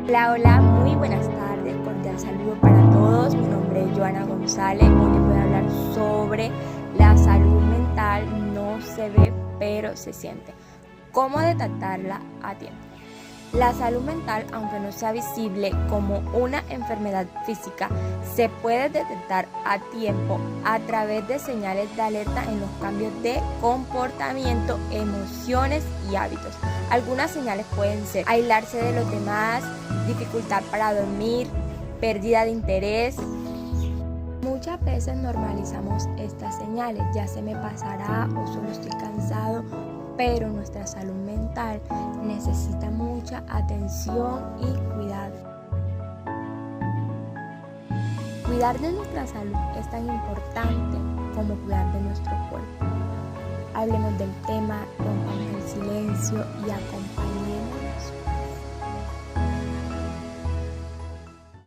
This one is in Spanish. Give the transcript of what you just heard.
Hola, hola, muy buenas tardes, cordial saludo para todos. Mi nombre es Joana González. Hoy les voy a hablar sobre la salud mental. No se ve, pero se siente. ¿Cómo detectarla a tiempo? La salud mental, aunque no sea visible como una enfermedad física, se puede detectar a tiempo a través de señales de alerta en los cambios de comportamiento, emociones y hábitos. Algunas señales pueden ser aislarse de los demás, dificultad para dormir, pérdida de interés. Muchas veces normalizamos estas señales, ya se me pasará o solo estoy cansado, pero nuestra salud mental necesita mucha atención y cuidado. Cuidar de nuestra salud es tan importante como cuidar de nuestro cuerpo. Hablemos del tema, rompamos el silencio y acompañemos